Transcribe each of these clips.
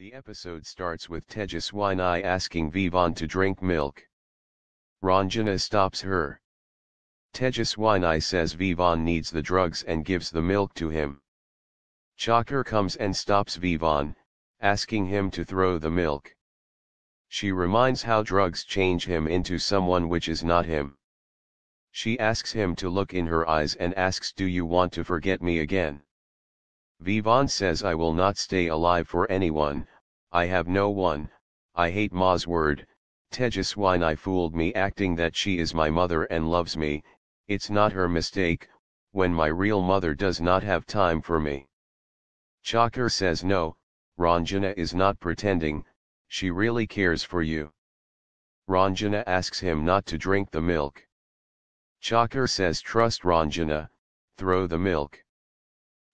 The episode starts with Tejaswini asking Vivaan to drink milk. Ranjana stops her. Tejaswini says Vivaan needs the drugs and gives the milk to him. Chakar comes and stops Vivaan, asking him to throw the milk. She reminds how drugs change him into someone which is not him. She asks him to look in her eyes and asks, "Do you want to forget me again?" Vivaan says, "I will not stay alive for anyone, I have no one, I hate Ma's word, Tejaswini fooled me acting that she is my mother and loves me, it's not her mistake, when my real mother does not have time for me." Chakar says, "No, Ranjana is not pretending, she really cares for you." Ranjana asks him not to drink the milk. Chakar says, "Trust Ranjana, throw the milk."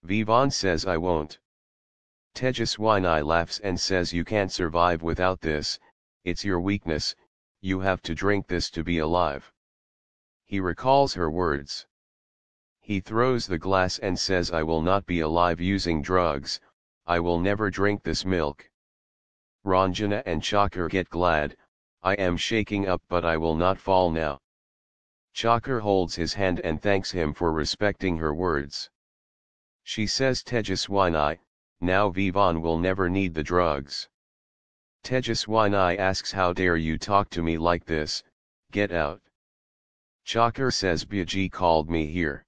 Vivaan says, "I won't." Tejaswini laughs and says, "You can't survive without this, it's your weakness, you have to drink this to be alive." He recalls her words. He throws the glass and says, "I will not be alive using drugs, I will never drink this milk." Ranjana and Chakar get glad, "I am shaking up but I will not fall now." Chakar holds his hand and thanks him for respecting her words. She says, "Tejaswini, now Vivaan will never need the drugs." Tejaswini asks, "How dare you talk to me like this, get out." Chakar says, "Bhaji called me here."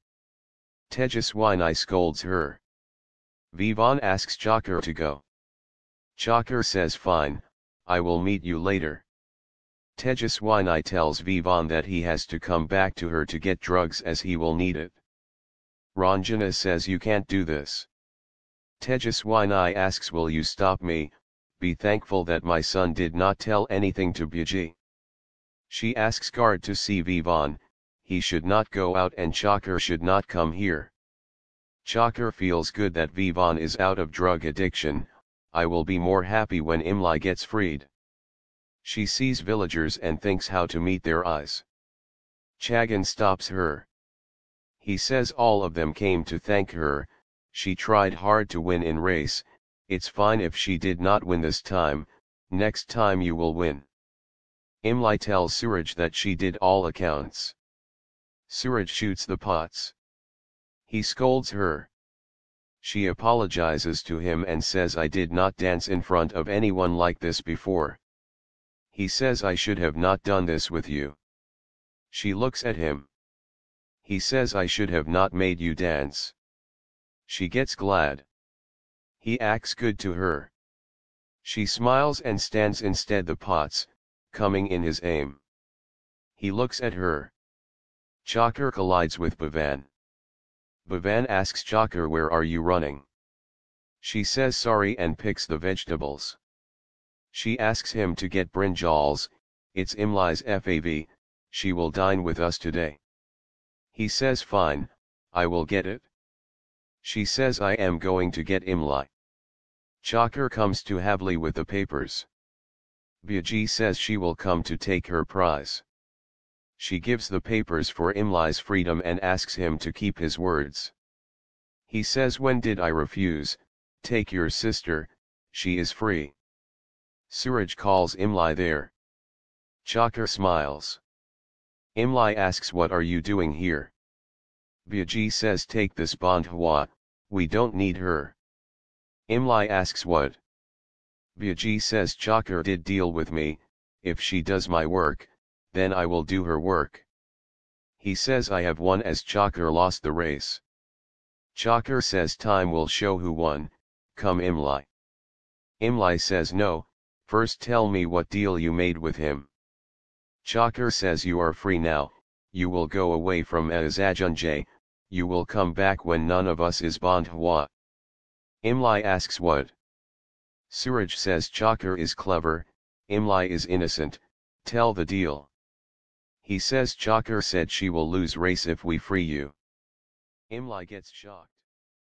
Tejaswini scolds her. Vivaan asks Chakar to go. Chakar says, "Fine, I will meet you later." Tejaswini tells Vivaan that he has to come back to her to get drugs as he will need it. Ranjana says, "You can't do this." Tejaswini asks, "Will you stop me, be thankful that my son did not tell anything to Bhaji." She asks guard to see Vivaan, he should not go out and Chakar should not come here. Chakar feels good that Vivaan is out of drug addiction, I will be more happy when Imlai gets freed. She sees villagers and thinks how to meet their eyes. Chaggan stops her. He says all of them came to thank her, she tried hard to win in race, it's fine if she did not win this time, next time you will win. Imlai tells Suraj that she did all accounts. Suraj shoots the pots. He scolds her. She apologizes to him and says, "I did not dance in front of anyone like this before." He says, "I should have not done this with you." She looks at him. He says, "I should have not made you dance." She gets glad. He acts good to her. She smiles and stands instead the pots, coming in his aim. He looks at her. Chakar collides with Bhavan. Bhavan asks Chakar, "Where are you running?" She says sorry and picks the vegetables. She asks him to get brinjals, it's Imlai's fav, she will dine with us today. He says, "Fine, I will get it." She says, "I am going to get Imlai." Chakar comes to Havli with the papers. Bhaji says she will come to take her prize. She gives the papers for Imlai's freedom and asks him to keep his words. He says, "When did I refuse? Take your sister, she is free." Suraj calls Imlai there. Chakar smiles. Imlai asks, "What are you doing here?" Bhaji says, "Take this Bandhwa, we don't need her." Imlai asks, "What?" Bhaji says, "Chakar did deal with me, if she does my work, then I will do her work." He says, "I have won as Chakar lost the race." Chakar says, "Time will show who won, come Imlai." Imlai says, "No, first tell me what deal you made with him." Chakar says, "You are free now, you will go away from Azajunjay, you will come back when none of us is Bandhwa." Imlai asks, "What?" Suraj says, "Chakar is clever, Imlai is innocent, tell the deal." He says, "Chakar said she will lose race if we free you." Imlai gets shocked.